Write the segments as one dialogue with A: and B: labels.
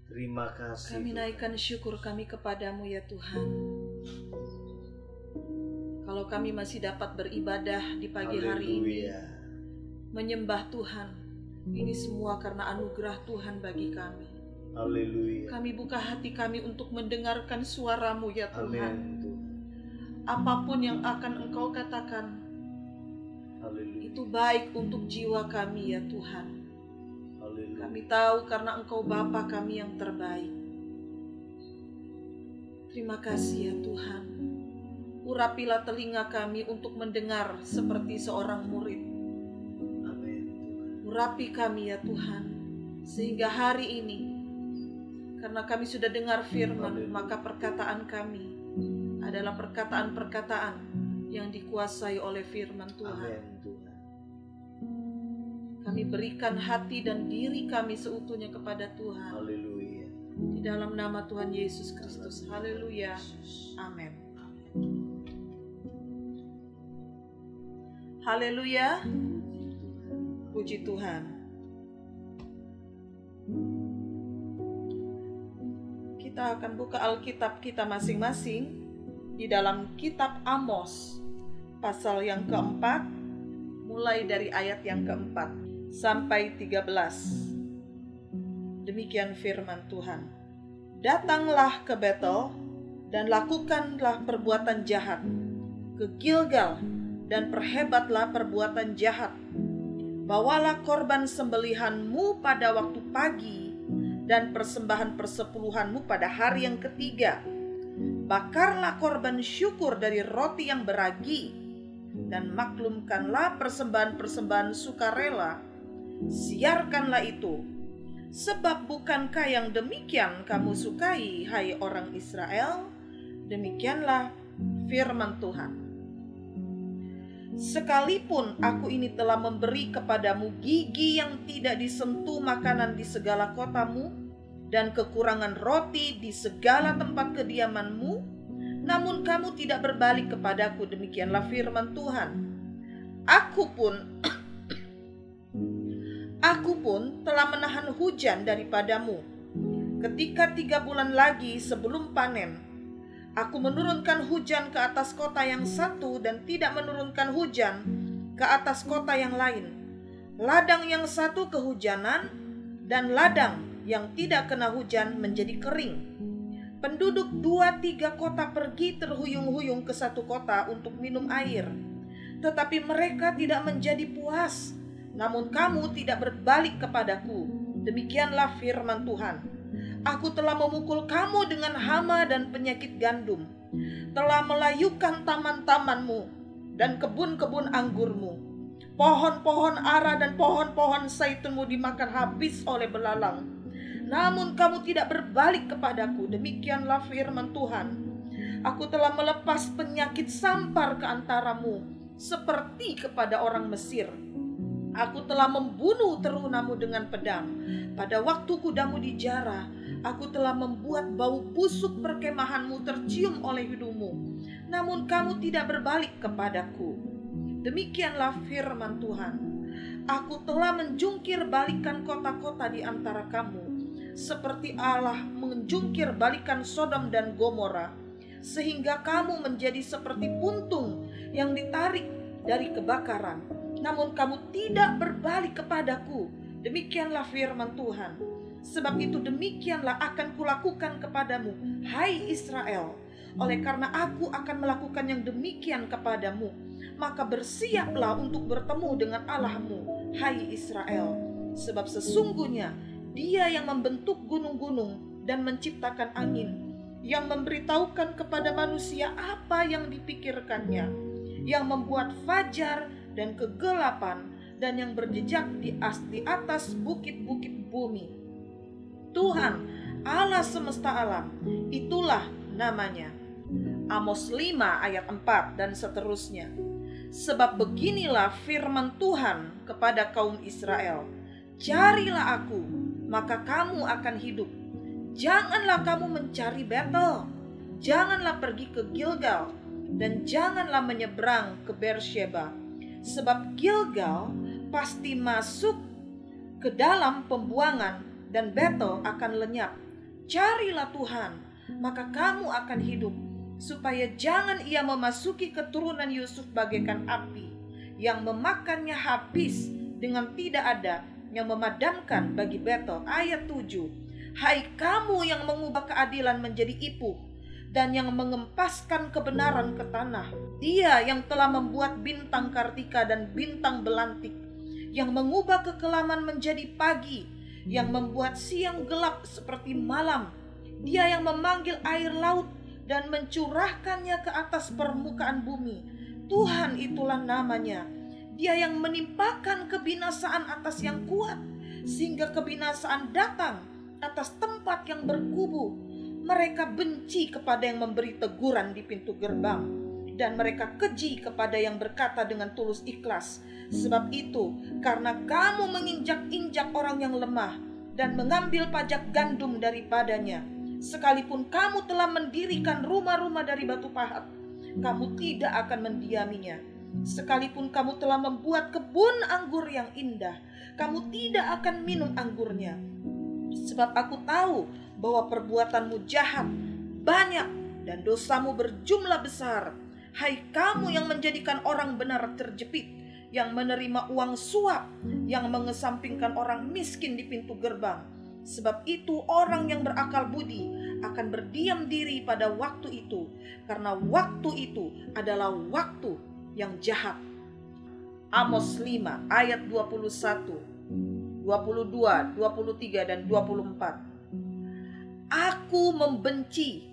A: Terima kasih.
B: Kami naikkan syukur kami kepadamu ya Tuhan. Kalau kami masih dapat beribadah di pagi hari ini, menyembah Tuhan, ini semua karena anugerah Tuhan bagi kami.
A: Haleluya.
B: Kami buka hati kami untuk mendengarkan suara-Mu ya Tuhan.
A: Amin.
B: Apapun yang akan Engkau katakan,
A: Haleluya.
B: itu baik untuk jiwa kami ya Tuhan.
A: Haleluya.
B: Kami tahu karena Engkau Bapa kami yang terbaik. Terima kasih ya Tuhan. Urapilah telinga kami untuk mendengar seperti seorang murid.
A: Amin.
B: Urapi kami ya Tuhan, sehingga hari ini, karena kami sudah dengar firman, maka perkataan kami adalah perkataan-perkataan yang dikuasai oleh firman Tuhan.
A: Amin, Tuhan.
B: Kami berikan hati dan diri kami seutuhnya kepada Tuhan.
A: Haleluya.
B: Di dalam nama Tuhan Yesus Kristus. Haleluya. Amin. Haleluya. Puji Tuhan. Kita akan buka Alkitab kita masing-masing di dalam kitab Amos, pasal yang keempat, mulai dari ayat yang keempat sampai 13. Demikian firman Tuhan. Datanglah ke Betel dan lakukanlah perbuatan jahat, ke Gilgal dan perhebatlah perbuatan jahat. Bawalah korban sembelihanmu pada waktu pagi dan persembahan persepuluhanmu pada hari yang ketiga. Bakarlah korban syukur dari roti yang beragi dan maklumkanlah persembahan-persembahan sukarela. Siarkanlah itu, sebab bukankah yang demikian kamu sukai, hai orang Israel? Demikianlah firman Tuhan. Sekalipun aku ini telah memberi kepadamu gigi yang tidak disentuh makanan di segala kotamu, dan kekurangan roti di segala tempat kediamanmu, namun kamu tidak berbalik kepadaku, demikianlah firman Tuhan. Aku pun telah menahan hujan daripadamu. Ketika 3 bulan lagi sebelum panen, aku menurunkan hujan ke atas kota yang satu dan tidak menurunkan hujan ke atas kota yang lain. Ladang yang satu kehujanan dan ladang yang tidak kena hujan menjadi kering. Penduduk 2-3 kota pergi terhuyung-huyung ke satu kota untuk minum air. Tetapi mereka tidak menjadi puas. Namun kamu tidak berbalik kepadaku. Demikianlah firman Tuhan. Aku telah memukul kamu dengan hama dan penyakit gandum, telah melayukan taman-tamanmu dan kebun-kebun anggurmu. Pohon-pohon ara dan pohon-pohon zaitunmu dimakan habis oleh belalang. Namun kamu tidak berbalik kepadaku. Demikianlah firman Tuhan. Aku telah melepas penyakit sampar ke antaramu, seperti kepada orang Mesir. Aku telah membunuh terunamu dengan pedang. Pada waktu kudamu dijarah, aku telah membuat bau busuk perkemahanmu tercium oleh hidungmu. Namun kamu tidak berbalik kepadaku. Demikianlah firman Tuhan. Aku telah menjungkir balikan kota-kota di antara kamu, seperti Allah menjungkir balikan Sodom dan Gomora, sehingga kamu menjadi seperti puntung yang ditarik dari kebakaran. Namun kamu tidak berbalik kepadaku. Demikianlah firman Tuhan. Sebab itu demikianlah akan kulakukan kepadamu, hai Israel. Oleh karena aku akan melakukan yang demikian kepadamu, maka bersiaplah untuk bertemu dengan Allahmu, hai Israel. Sebab sesungguhnya Dia yang membentuk gunung-gunung dan menciptakan angin, yang memberitahukan kepada manusia apa yang dipikirkannya, yang membuat fajar dan kegelapan, dan yang berjejak di atas bukit-bukit bumi. Tuhan, Allah semesta alam, itulah namanya. Amos 5 ayat 4 dan seterusnya. Sebab beginilah firman Tuhan kepada kaum Israel. Carilah aku, maka kamu akan hidup. Janganlah kamu mencari Betel. Janganlah pergi ke Gilgal, dan janganlah menyeberang ke Beersheba. Sebab Gilgal pasti masuk ke dalam pembuangan, dan Betel akan lenyap. Carilah Tuhan, maka kamu akan hidup, supaya jangan ia memasuki keturunan Yusuf bagaikan api, yang memakannya habis dengan tidak ada yang memadamkan bagi Betel. Ayat 7. Hai kamu yang mengubah keadilan menjadi ipuh, dan yang mengempaskan kebenaran ke tanah. Dia yang telah membuat bintang Kartika dan bintang belantik, yang mengubah kekelaman menjadi pagi, yang membuat siang gelap seperti malam. Dia yang memanggil air laut dan mencurahkannya ke atas permukaan bumi. Tuhan itulah namanya. Dia yang menimpakan kebinasaan atas yang kuat, sehingga kebinasaan datang atas tempat yang berkubu. Mereka benci kepada yang memberi teguran di pintu gerbang, dan mereka keji kepada yang berkata dengan tulus ikhlas. Sebab itu, karena kamu menginjak-injak orang yang lemah dan mengambil pajak gandum daripadanya, sekalipun kamu telah mendirikan rumah-rumah dari batu pahat, kamu tidak akan mendiaminya. Sekalipun kamu telah membuat kebun anggur yang indah, kamu tidak akan minum anggurnya. Sebab aku tahu bahwa perbuatanmu jahat, banyak, dan dosamu berjumlah besar. Hai kamu yang menjadikan orang benar terjepit, yang menerima uang suap, yang mengesampingkan orang miskin di pintu gerbang. Sebab itu orang yang berakal budi akan berdiam diri pada waktu itu, karena waktu itu adalah waktu yang jahat. Amos 5 ayat 21, 22, 23, dan 24. Aku membenci,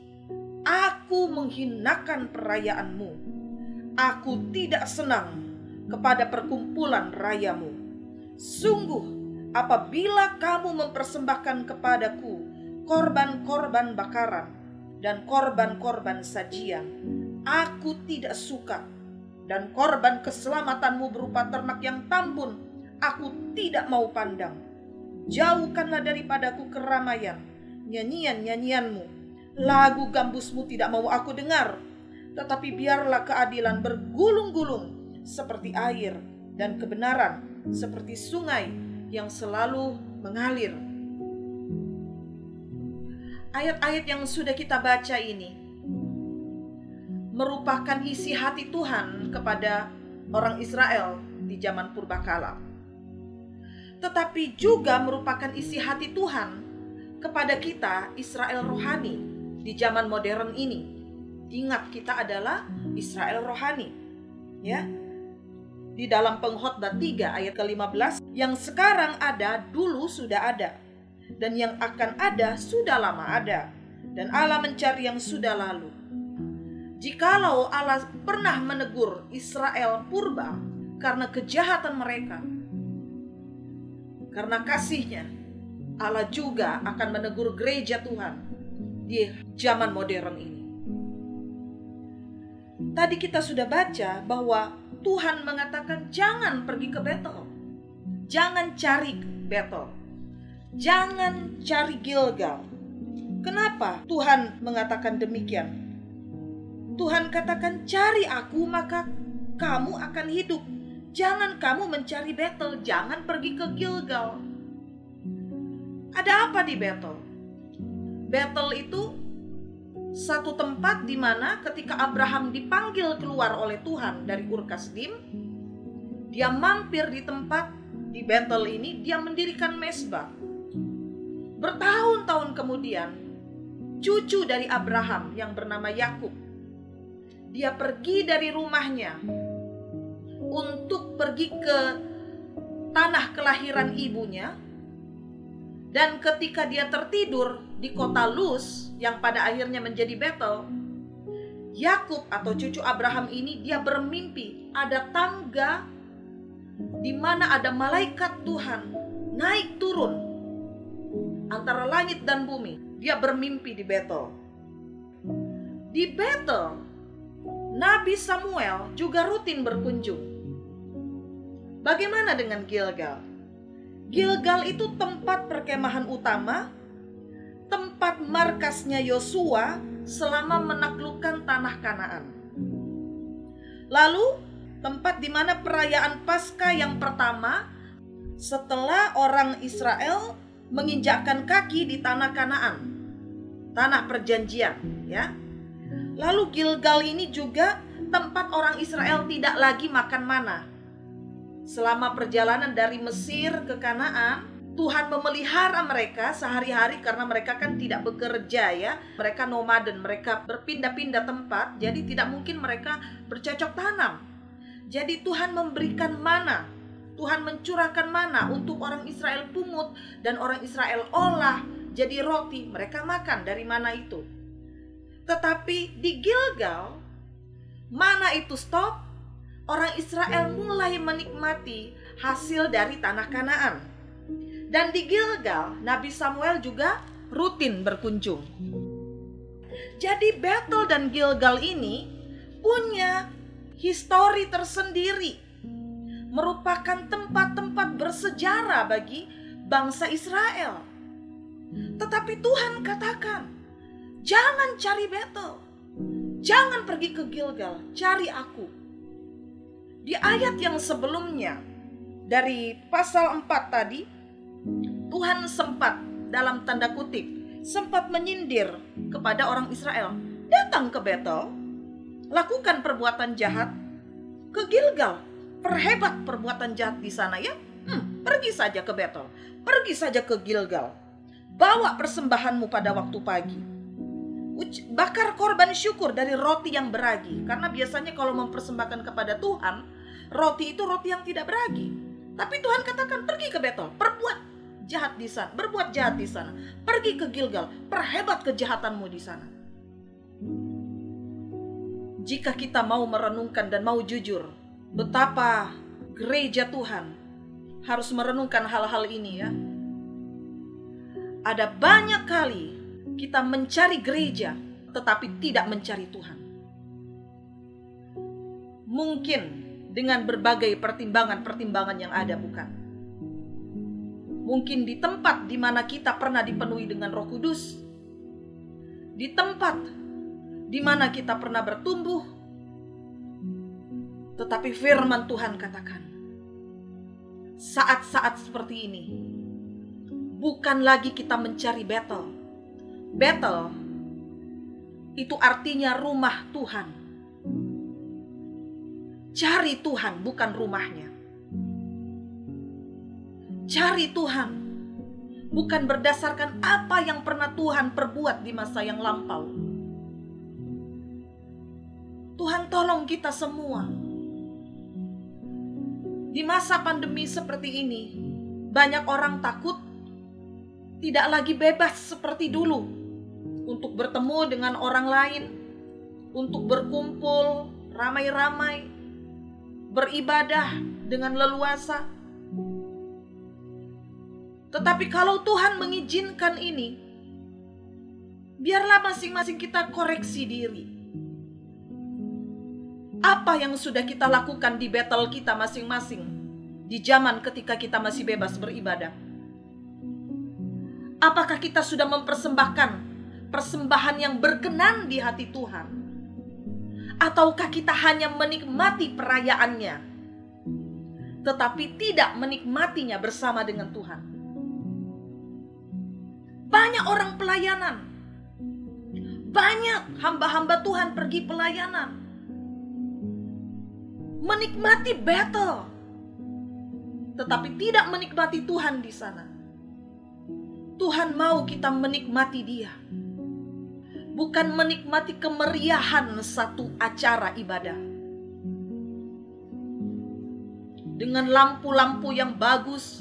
B: aku menghinakan perayaanmu. Aku tidak senang kepada perkumpulan rayamu. Sungguh, apabila kamu mempersembahkan kepadaku korban-korban bakaran dan korban-korban sajian, aku tidak suka. Dan korban keselamatanmu berupa ternak yang tambun, aku tidak mau pandang. Jauhkanlah daripadaku keramaian, nyanyian-nyanyianmu. Lagu gambusmu tidak mau aku dengar. Tetapi biarlah keadilan bergulung-gulung seperti air, dan kebenaran seperti sungai yang selalu mengalir. Ayat-ayat yang sudah kita baca ini merupakan isi hati Tuhan kepada orang Israel di zaman purbakala, tetapi juga merupakan isi hati Tuhan kepada kita Israel rohani di zaman modern ini. Ingat, kita adalah Israel rohani, ya. Di dalam Pengkhotbah 3 ayat ke-15, yang sekarang ada dulu sudah ada, dan yang akan ada sudah lama ada, dan Allah mencari yang sudah lalu. Jikalau Allah pernah menegur Israel purba karena kejahatan mereka, karena kasih-Nya, Allah juga akan menegur gereja Tuhan di zaman modern ini. Tadi kita sudah baca bahwa Tuhan mengatakan jangan pergi ke Betel, jangan cari Betel, jangan cari Gilgal. Kenapa Tuhan mengatakan demikian? Tuhan katakan cari aku maka kamu akan hidup. Jangan kamu mencari Betel, jangan pergi ke Gilgal. Ada apa di Betel? Betel itu satu tempat di mana ketika Abraham dipanggil keluar oleh Tuhan dari Ur Kasdim, dia mampir di tempat di Betel ini, dia mendirikan mezbah. Bertahun-tahun kemudian, cucu dari Abraham yang bernama Yakub, dia pergi dari rumahnya untuk pergi ke tanah kelahiran ibunya. Dan ketika dia tertidur di kota Luz yang pada akhirnya menjadi Betel, Yakub atau cucu Abraham ini dia bermimpi ada tangga di mana ada malaikat Tuhan naik turun antara langit dan bumi. Dia bermimpi di Betel. Di Betel, Nabi Samuel juga rutin berkunjung. Bagaimana dengan Gilgal? Gilgal itu tempat perkemahan utama, tempat markasnya Yosua selama menaklukkan tanah Kanaan. Lalu tempat di mana perayaan Paskah yang pertama setelah orang Israel menginjakkan kaki di tanah Kanaan. tanah perjanjian, ya. Lalu Gilgal ini juga tempat orang Israel tidak lagi makan mana. Selama perjalanan dari Mesir ke Kanaan, Tuhan memelihara mereka sehari-hari karena mereka kan tidak bekerja, ya. Mereka nomaden, mereka berpindah-pindah tempat, jadi tidak mungkin mereka bercocok tanam. Jadi Tuhan memberikan mana, Tuhan mencurahkan mana untuk orang Israel pungut dan orang Israel olah jadi roti, mereka makan dari mana itu. Tetapi di Gilgal, mana itu stop, orang Israel mulai menikmati hasil dari tanah Kanaan. Dan di Gilgal, Nabi Samuel juga rutin berkunjung. Jadi Betel dan Gilgal ini punya histori tersendiri, merupakan tempat-tempat bersejarah bagi bangsa Israel. Tetapi Tuhan katakan, jangan cari Betel, jangan pergi ke Gilgal, cari aku. Di ayat yang sebelumnya, dari pasal 4 tadi, Tuhan sempat, dalam tanda kutip, sempat menyindir kepada orang Israel. Datang ke Betel, lakukan perbuatan jahat. Ke Gilgal, perhebat perbuatan jahat di sana, ya. Pergi saja ke Betel, pergi saja ke Gilgal. Bawa persembahanmu pada waktu pagi. Bakar korban syukur dari roti yang beragi. Karena biasanya kalau mempersembahkan kepada Tuhan, roti itu roti yang tidak beragi. Tapi Tuhan katakan, pergi ke Betel, perbuat jahat di sana, berbuat jahat di sana. Pergi ke Gilgal, perhebat kejahatanmu di sana. Jika kita mau merenungkan dan mau jujur, betapa gereja Tuhan harus merenungkan hal-hal ini, ya. Ada banyak kali kita mencari gereja tetapi tidak mencari Tuhan. Mungkin dengan berbagai pertimbangan-pertimbangan yang ada, bukan? Mungkin di tempat di mana kita pernah dipenuhi dengan Roh Kudus, di tempat di mana kita pernah bertumbuh, tetapi firman Tuhan katakan, saat-saat seperti ini bukan lagi kita mencari Betel. Betel itu artinya rumah Tuhan. Cari Tuhan, bukan rumahnya. Cari Tuhan bukan berdasarkan apa yang pernah Tuhan perbuat di masa yang lampau. Tuhan tolong kita semua. Di masa pandemi seperti ini, banyak orang takut tidak lagi bebas seperti dulu untuk bertemu dengan orang lain, untuk berkumpul ramai-ramai, beribadah dengan leluasa. Tetapi kalau Tuhan mengizinkan ini, biarlah masing-masing kita koreksi diri. Apa yang sudah kita lakukan di Betel kita masing-masing di zaman ketika kita masih bebas beribadah? Apakah kita sudah mempersembahkan persembahan yang berkenan di hati Tuhan? Ataukah kita hanya menikmati perayaannya, tetapi tidak menikmatinya bersama dengan Tuhan? Banyak orang pelayanan, banyak hamba-hamba Tuhan pergi pelayanan, menikmati Betel, tetapi tidak menikmati Tuhan di sana. Tuhan mau kita menikmati Dia, bukan menikmati kemeriahan satu acara ibadah dengan lampu-lampu yang bagus,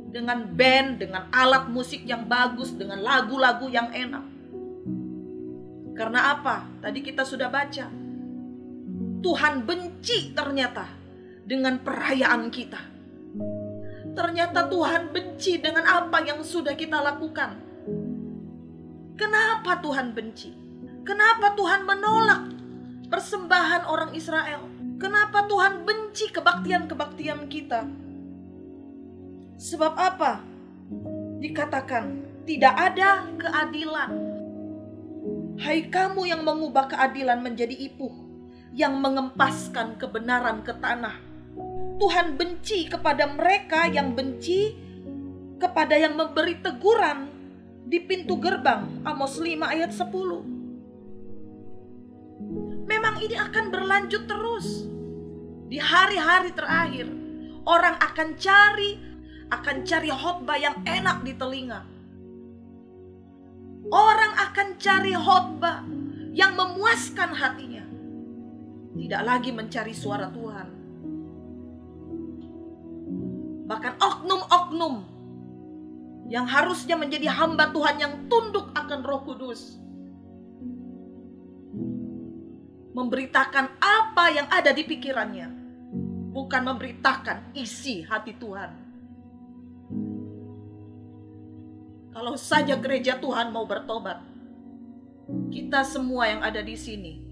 B: dengan band, dengan alat musik yang bagus, dengan lagu-lagu yang enak. Karena apa? Tadi kita sudah baca, Tuhan benci ternyata dengan perayaan kita. Ternyata Tuhan benci dengan apa yang sudah kita lakukan. Kenapa Tuhan benci? Kenapa Tuhan menolak persembahan orang Israel? Kenapa Tuhan benci kebaktian-kebaktian kita? Sebab apa? Dikatakan tidak ada keadilan. Hai kamu yang mengubah keadilan menjadi ipuh, yang mengempaskan kebenaran ke tanah. Tuhan benci kepada mereka yang benci kepada yang memberi teguran di pintu gerbang, Amos 5 ayat 10. Memang ini akan berlanjut terus. Di hari-hari terakhir, orang akan cari khotbah yang enak di telinga. Orang akan cari khotbah yang memuaskan hatinya. Tidak lagi mencari suara Tuhan. Bahkan oknum-oknum yang harusnya menjadi hamba Tuhan yang tunduk akan Roh Kudus, memberitakan apa yang ada di pikirannya, bukan memberitakan isi hati Tuhan. Kalau saja gereja Tuhan mau bertobat, kita semua yang ada di sini,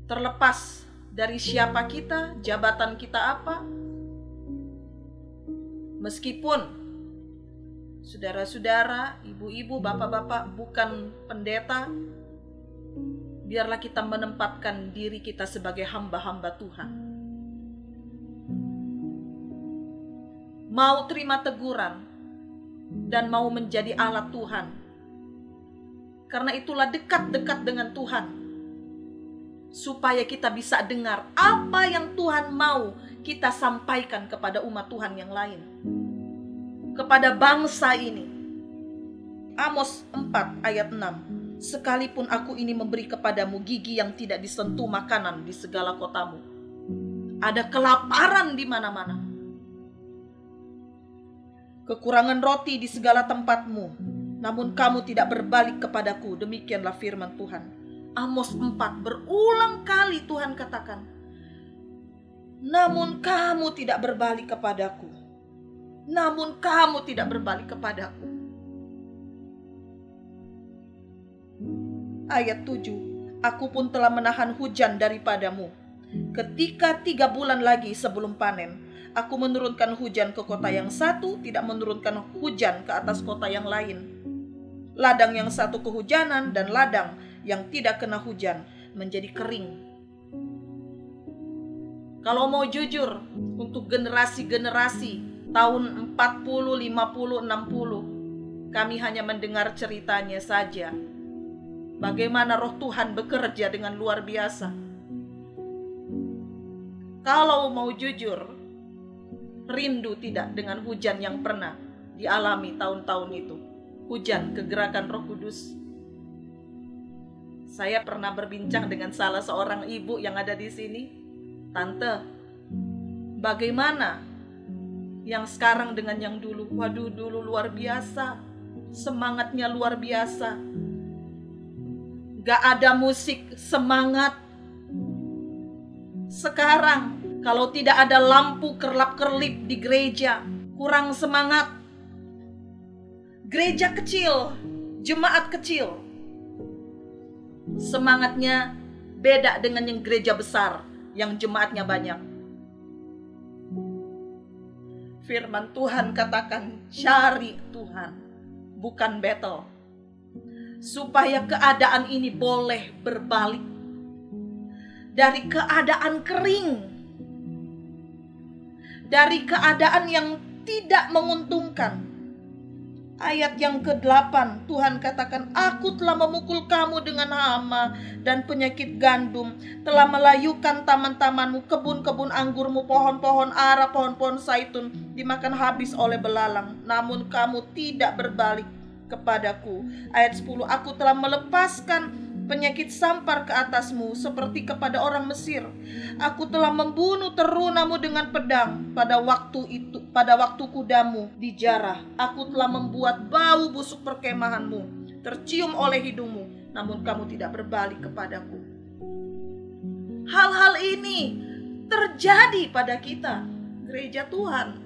B: terlepas dari siapa kita, jabatan kita apa, meskipun saudara-saudara, ibu-ibu, bapak-bapak bukan pendeta, biarlah kita menempatkan diri kita sebagai hamba-hamba Tuhan. Mau terima teguran dan mau menjadi alat Tuhan. Karena itulah dekat-dekat dengan Tuhan, supaya kita bisa dengar apa yang Tuhan mau kita sampaikan kepada umat Tuhan yang lain, kepada bangsa ini. Amos 4 ayat 6. Sekalipun aku ini memberi kepadamu gigi yang tidak disentuh makanan di segala kotamu, ada kelaparan di mana-mana, kekurangan roti di segala tempatmu, namun kamu tidak berbalik kepadaku. Demikianlah firman Tuhan. Amos 4 berulang kali Tuhan katakan, namun kamu tidak berbalik kepadaku. Namun kamu tidak berbalik kepadaku. Ayat 7. Aku pun telah menahan hujan daripadamu. Ketika 3 bulan lagi sebelum panen, aku menurunkan hujan ke kota yang satu, tidak menurunkan hujan ke atas kota yang lain. Ladang yang satu kehujanan dan ladang yang tidak kena hujan menjadi kering. Kalau mau jujur, untuk generasi-generasi tahun 40, 50, 60, kami hanya mendengar ceritanya saja. Bagaimana Roh Tuhan bekerja dengan luar biasa. Kalau mau jujur, rindu tidak dengan hujan yang pernah dialami tahun-tahun itu. Hujan kegerakan Roh Kudus. Saya pernah berbincang dengan salah seorang ibu yang ada di sini. Tante, bagaimana yang sekarang dengan yang dulu? Waduh, dulu luar biasa. Semangatnya luar biasa. Gak ada musik semangat. Sekarang kalau tidak ada lampu kerlap-kerlip di gereja, kurang semangat. Gereja kecil, jemaat kecil, semangatnya beda dengan yang gereja besar, yang jemaatnya banyak. Firman Tuhan katakan, cari Tuhan, bukan battle. Supaya keadaan ini boleh berbalik. Dari keadaan kering, dari keadaan yang tidak menguntungkan. Ayat yang ke-8, Tuhan katakan, aku telah memukul kamu dengan hama dan penyakit gandum, telah melayukan taman-tamanmu, kebun-kebun anggurmu, pohon-pohon ara, pohon-pohon zaitun dimakan habis oleh belalang, namun kamu tidak berbalik kepadaku. Ayat 10, aku telah melepaskan penyakit sampar ke atasmu seperti kepada orang Mesir. Aku telah membunuh terunamu dengan pedang. Pada waktu kudamu dijarah, aku telah membuat bau busuk perkemahanmu tercium oleh hidungmu, namun kamu tidak berbalik kepadaku. Hal-hal ini terjadi pada kita, gereja Tuhan,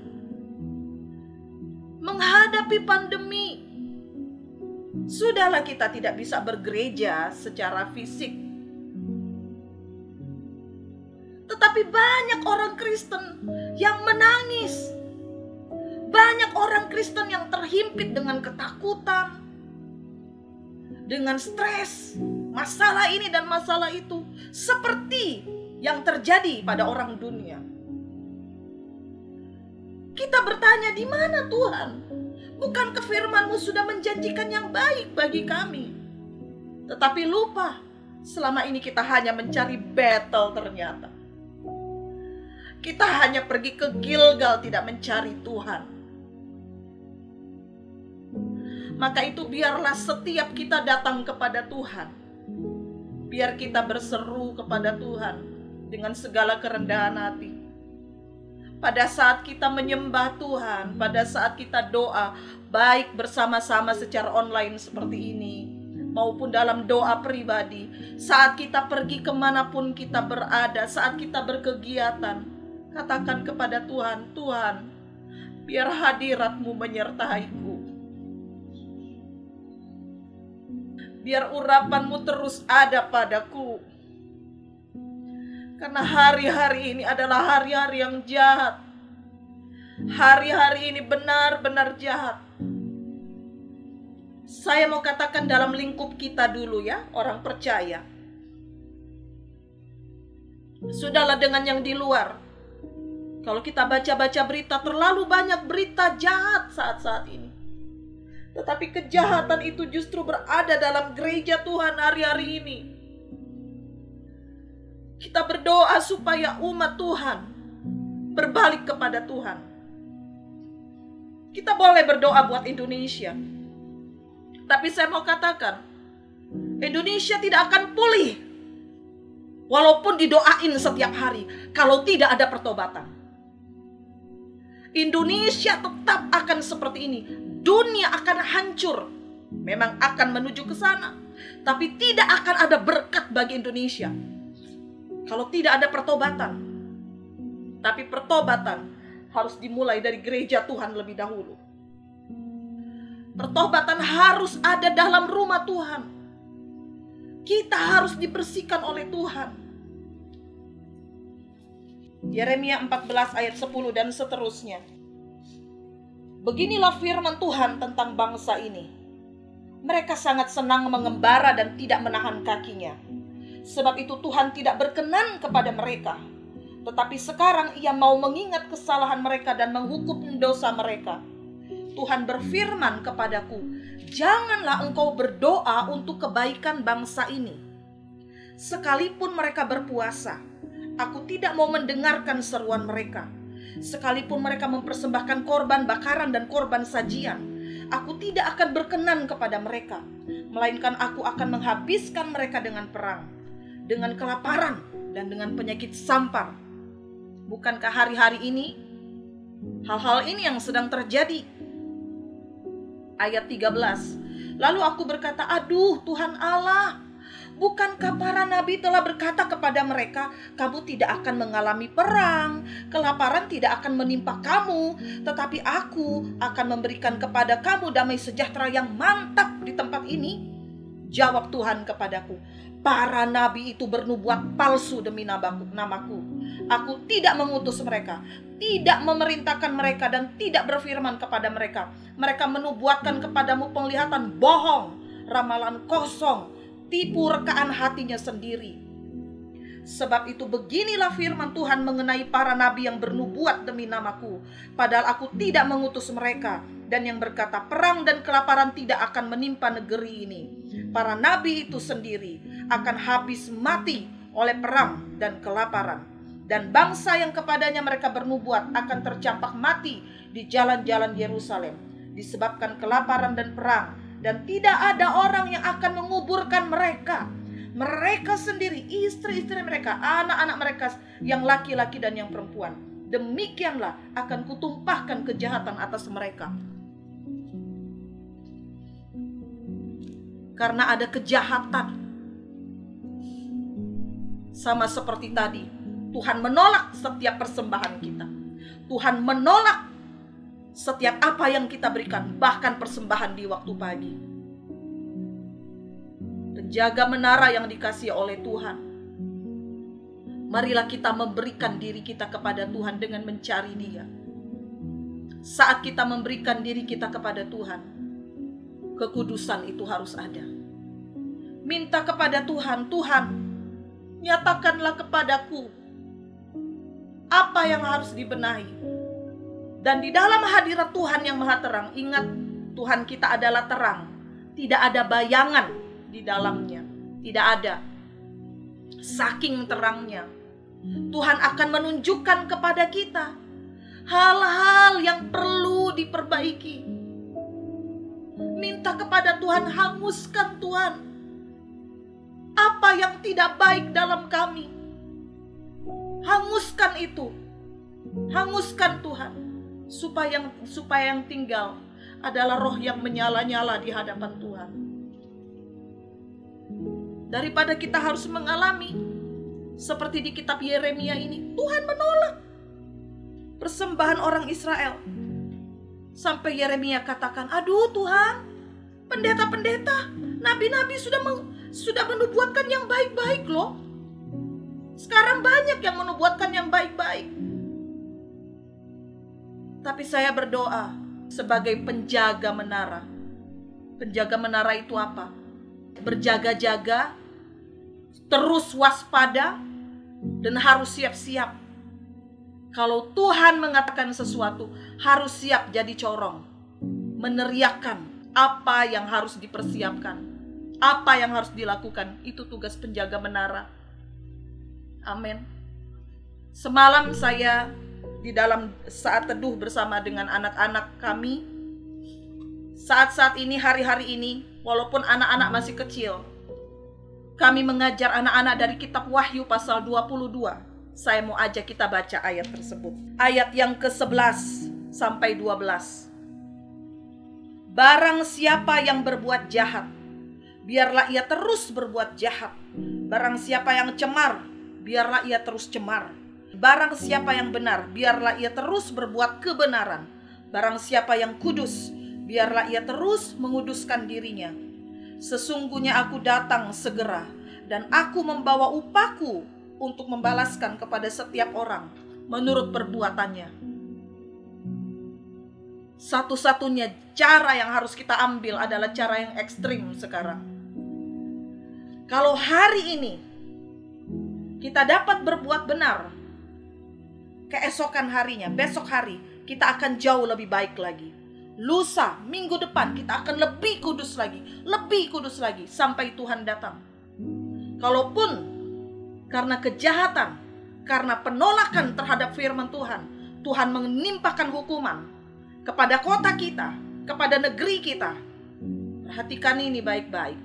B: menghadapi pandemi. Sudahlah kita tidak bisa bergereja secara fisik, tetapi banyak orang Kristen yang menangis. Banyak orang Kristen yang terhimpit dengan ketakutan, dengan stres, masalah ini dan masalah itu, seperti yang terjadi pada orang dunia. Kita bertanya, di mana Tuhan? Bukankah firman-Mu sudah menjanjikan yang baik bagi kami? Tetapi lupa, selama ini kita hanya mencari battle ternyata. Kita hanya pergi ke Gilgal, tidak mencari Tuhan. Maka itu biarlah setiap kita datang kepada Tuhan. Biar kita berseru kepada Tuhan dengan segala kerendahan hati. Pada saat kita menyembah Tuhan, pada saat kita doa, baik bersama-sama secara online seperti ini, maupun dalam doa pribadi, saat kita pergi kemanapun kita berada, saat kita berkegiatan, katakan kepada Tuhan, Tuhan, biar hadirat-Mu menyertaiku. Biar urapan-Mu terus ada padaku. Karena hari-hari ini adalah hari-hari yang jahat. Hari-hari ini benar-benar jahat. Saya mau katakan dalam lingkup kita dulu ya, orang percaya. Sudahlah dengan yang di luar. Kalau kita baca-baca berita, terlalu banyak berita jahat saat-saat ini. Tetapi kejahatan itu justru berada dalam gereja Tuhan hari-hari ini. Kita berdoa supaya umat Tuhan berbalik kepada Tuhan. Kita boleh berdoa buat Indonesia. Tapi saya mau katakan, Indonesia tidak akan pulih walaupun didoain setiap hari kalau tidak ada pertobatan. Indonesia tetap akan seperti ini. Dunia akan hancur. Memang akan menuju ke sana. Tapi tidak akan ada berkat bagi Indonesia kalau tidak ada pertobatan. Tapi pertobatan harus dimulai dari gereja Tuhan lebih dahulu. Pertobatan harus ada dalam rumah Tuhan. Kita harus dibersihkan oleh Tuhan. Yeremia 14 ayat 10 dan seterusnya. Beginilah firman Tuhan tentang bangsa ini. Mereka sangat senang mengembara dan tidak menahan kakinya. Sebab itu Tuhan tidak berkenan kepada mereka. Tetapi sekarang Ia mau mengingat kesalahan mereka dan menghukum dosa mereka. Tuhan berfirman kepadaku, janganlah engkau berdoa untuk kebaikan bangsa ini. Sekalipun mereka berpuasa, aku tidak mau mendengarkan seruan mereka. Sekalipun mereka mempersembahkan korban bakaran dan korban sajian, aku tidak akan berkenan kepada mereka. Melainkan aku akan menghabiskan mereka dengan perang, dengan kelaparan, dan dengan penyakit sampar. Bukankah hari-hari ini hal-hal ini yang sedang terjadi? Ayat 13. Lalu aku berkata, aduh Tuhan Allah, bukankah para nabi telah berkata kepada mereka, kamu tidak akan mengalami perang, kelaparan tidak akan menimpa kamu, tetapi aku akan memberikan kepada kamu damai sejahtera yang mantap di tempat ini? Jawab Tuhan kepadaku, para nabi itu bernubuat palsu demi namaku. Aku tidak mengutus mereka, tidak memerintahkan mereka, dan tidak berfirman kepada mereka. Mereka menubuatkan kepadamu penglihatan bohong, ramalan kosong, tipu rekaan hatinya sendiri. Sebab itu beginilah firman Tuhan mengenai para nabi yang bernubuat demi namaku, padahal aku tidak mengutus mereka, dan yang berkata perang dan kelaparan tidak akan menimpa negeri ini. Para nabi itu sendiri akan habis mati oleh perang dan kelaparan. Dan bangsa yang kepadanya mereka bernubuat akan tercampak mati di jalan-jalan Yerusalem, disebabkan kelaparan dan perang. Dan tidak ada orang yang akan menguburkan mereka. Mereka sendiri, istri-istri mereka, anak-anak mereka yang laki-laki dan yang perempuan. Demikianlah akan kutumpahkan kejahatan atas mereka. Karena ada kejahatan. Sama seperti tadi, Tuhan menolak setiap persembahan kita. Tuhan menolak setiap apa yang kita berikan, bahkan persembahan di waktu pagi. Penjaga menara yang dikasihi oleh Tuhan, marilah kita memberikan diri kita kepada Tuhan dengan mencari Dia. Saat kita memberikan diri kita kepada Tuhan, kekudusan itu harus ada. Minta kepada Tuhan, Tuhan, nyatakanlah kepadaku apa yang harus dibenahi. Dan di dalam hadirat Tuhan yang maha terang, ingat, Tuhan kita adalah terang. Tidak ada bayangan di dalamnya. Tidak ada. Saking terangnya, Tuhan akan menunjukkan kepada kita hal-hal yang perlu diperbaiki. Minta kepada Tuhan, hanguskan Tuhan apa yang tidak baik dalam kami. Hanguskan itu. Hanguskan Tuhan. Supaya yang tinggal adalah roh yang menyala-nyala di hadapan Tuhan. Daripada kita harus mengalami seperti di kitab Yeremia ini, Tuhan menolak persembahan orang Israel. Sampai Yeremia katakan, aduh Tuhan, pendeta-pendeta, nabi-nabi sudah menubuatkan yang baik-baik loh. Sekarang banyak yang menubuatkan yang baik-baik. Tapi saya berdoa sebagai penjaga menara. Penjaga menara itu apa? Berjaga-jaga, terus waspada, dan harus siap-siap. Kalau Tuhan mengatakan sesuatu, harus siap jadi corong. Meneriakkan apa yang harus dipersiapkan, apa yang harus dilakukan. Itu tugas penjaga menara. Amin. Semalam saya di dalam saat teduh bersama dengan anak-anak kami. Saat-saat ini, hari-hari ini, walaupun anak-anak masih kecil, kami mengajar anak-anak dari kitab Wahyu pasal 22. Saya mau ajak kita baca ayat tersebut. Ayat yang ke-11 sampai 12. Barang siapa yang berbuat jahat, biarlah ia terus berbuat jahat. Barang siapa yang cemar, biarlah ia terus cemar. Barang siapa yang benar, biarlah ia terus berbuat kebenaran. Barang siapa yang kudus, biarlah ia terus menguduskan dirinya. Sesungguhnya aku datang segera, dan aku membawa upahku untuk membalaskan kepada setiap orang menurut perbuatannya. Satu-satunya cara yang harus kita ambil adalah cara yang ekstrim sekarang. Kalau hari ini kita dapat berbuat benar, keesokan harinya, besok hari, kita akan jauh lebih baik lagi. Lusa, minggu depan, kita akan lebih kudus lagi, sampai Tuhan datang. Kalaupun karena kejahatan, karena penolakan terhadap firman Tuhan, Tuhan menimpakan hukuman kepada kota kita, kepada negeri kita. Perhatikan ini baik-baik.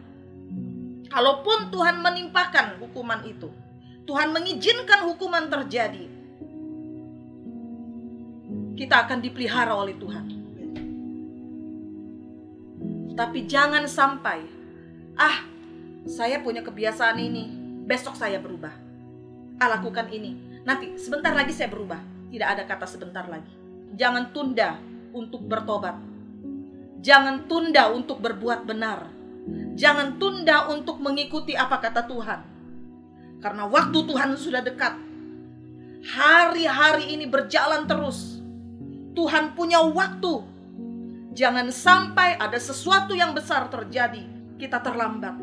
B: Kalaupun Tuhan menimpakan hukuman itu, Tuhan mengizinkan hukuman terjadi, kita akan dipelihara oleh Tuhan. Tapi jangan sampai, saya punya kebiasaan ini, besok saya berubah. Lakukan ini, nanti sebentar lagi saya berubah. Tidak ada kata sebentar lagi. Jangan tunda untuk bertobat. Jangan tunda untuk berbuat benar. Jangan tunda untuk mengikuti apa kata Tuhan. Karena waktu Tuhan sudah dekat. Hari-hari ini berjalan terus. Tuhan punya waktu. Jangan sampai ada sesuatu yang besar terjadi, kita terlambat.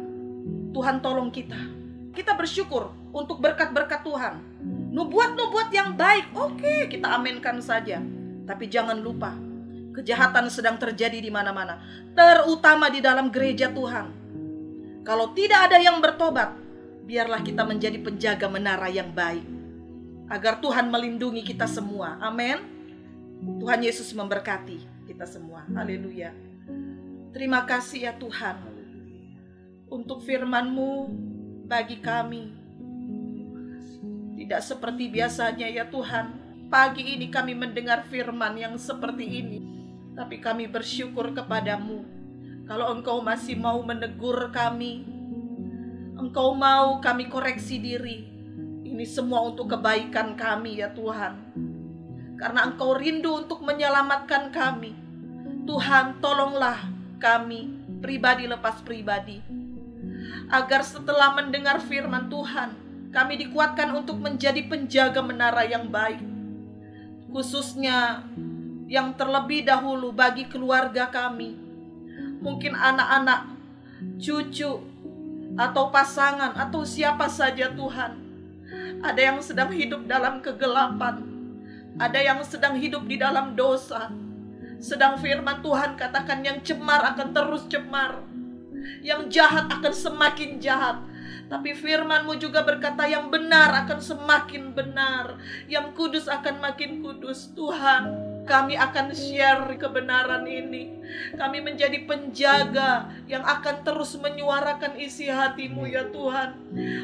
B: Tuhan tolong kita. Kita bersyukur untuk berkat-berkat Tuhan. Nubuat-nubuat yang baik, oke, kita aminkan saja. Tapi jangan lupa, kejahatan sedang terjadi di mana-mana, terutama di dalam gereja Tuhan. Kalau tidak ada yang bertobat, biarlah kita menjadi penjaga menara yang baik, agar Tuhan melindungi kita semua. Amin. Tuhan Yesus memberkati kita semua. Haleluya. Terima kasih ya Tuhan untuk firman-Mu bagi kami. Tidak seperti biasanya ya Tuhan, pagi ini kami mendengar firman yang seperti ini. Tapi kami bersyukur kepadamu. Kalau Engkau masih mau menegur kami, Engkau mau kami koreksi diri, ini semua untuk kebaikan kami ya Tuhan. Karena Engkau rindu untuk menyelamatkan kami. Tuhan, tolonglah kami, pribadi lepas pribadi, agar setelah mendengar firman Tuhan, kami dikuatkan untuk menjadi penjaga menara yang baik. Khususnya yang terlebih dahulu bagi keluarga kami. Mungkin anak-anak, cucu, atau pasangan, atau siapa saja Tuhan. Ada yang sedang hidup dalam kegelapan. Ada yang sedang hidup di dalam dosa. Sedang firman Tuhan katakan yang cemar akan terus cemar, yang jahat akan semakin jahat. Tapi firman-Mu juga berkata yang benar akan semakin benar, yang kudus akan makin kudus. Tuhan, kami akan share kebenaran ini. Kami menjadi penjaga yang akan terus menyuarakan isi hati-Mu ya Tuhan.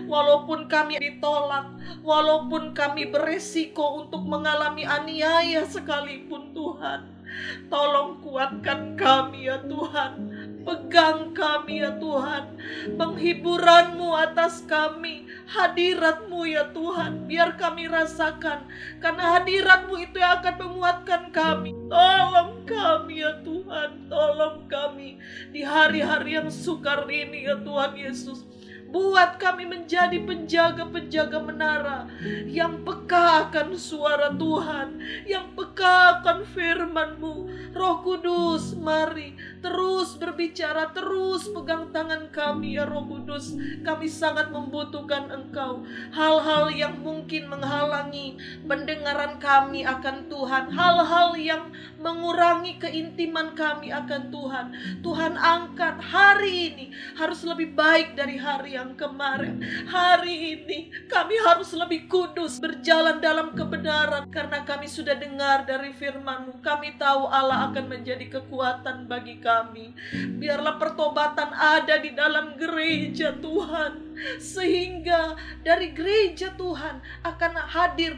B: Walaupun kami ditolak, walaupun kami beresiko untuk mengalami aniaya sekalipun Tuhan, tolong kuatkan kami ya Tuhan. Pegang kami ya Tuhan. Penghiburan-Mu atas kami, hadirat-Mu ya Tuhan, biar kami rasakan. Karena hadirat-Mu itu yang akan menguatkan kami. Tolong kami ya Tuhan, tolong kami di hari-hari yang sukar ini ya Tuhan Yesus. Buat kami menjadi penjaga-penjaga menara yang peka akan suara Tuhan, yang peka akan firman-Mu. Roh Kudus, mari terus berbicara, terus pegang tangan kami ya Roh Kudus. Kami sangat membutuhkan Engkau. Hal-hal yang mungkin menghalangi pendengaran kami akan Tuhan, hal-hal yang mengurangi keintiman kami akan Tuhan, Tuhan angkat. Hari ini harus lebih baik dari hari yang kemarin. Hari ini kami harus lebih kudus, berjalan dalam kebenaran, karena kami sudah dengar dari firman-Mu. Kami tahu Allah akan menjadi kekuatan bagi kami. Biarlah pertobatan ada di dalam gereja Tuhan, sehingga dari gereja Tuhan akan hadir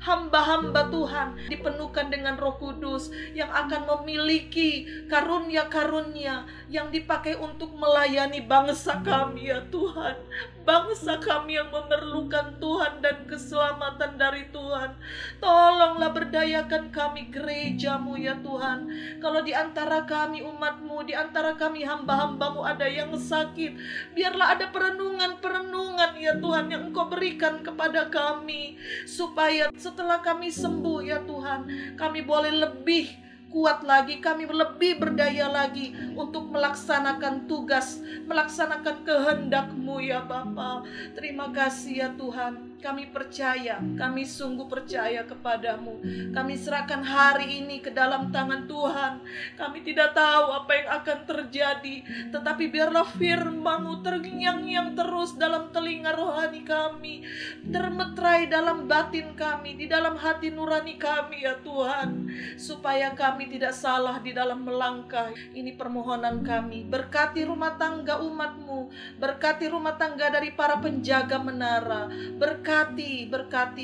B: hamba-hamba Tuhan, dipenuhkan dengan Roh Kudus yang akan memiliki karunia-karunia yang dipakai untuk melayani bangsa kami ya Tuhan. Bangsa kami yang memerlukan Tuhan dan keselamatan dari Tuhan. Tolonglah berdayakan kami gereja-Mu ya Tuhan. Kalau di antara kami umat-Mu, di antara kami hamba-hamba-Mu ada yang sakit, biarlah ada perenungan-perenungan ya Tuhan yang Engkau berikan kepada kami, supaya setelah kami sembuh ya Tuhan, kami boleh lebih kuat lagi, kami lebih berdaya lagi untuk melaksanakan tugas, melaksanakan kehendak-Mu ya Bapa. Terima kasih ya Tuhan. Kami percaya, kami sungguh percaya kepadamu. Kami serahkan hari ini ke dalam tangan Tuhan. Kami tidak tahu apa yang akan terjadi, tetapi biarlah firman-Mu terngiang-ngiang terus dalam telinga rohani kami, termetrai dalam batin kami, di dalam hati nurani kami ya Tuhan, supaya kami tidak salah di dalam melangkah. Ini permohonan kami. Berkati rumah tangga umat-Mu, berkati rumah tangga dari para penjaga menara, berkati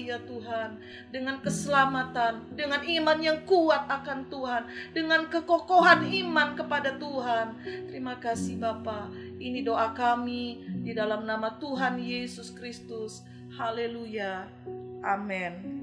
B: ya Tuhan, dengan keselamatan, dengan iman yang kuat akan Tuhan, dengan kekokohan iman kepada Tuhan. Terima kasih Bapa. Ini doa kami di dalam nama Tuhan Yesus Kristus. Haleluya. Amin.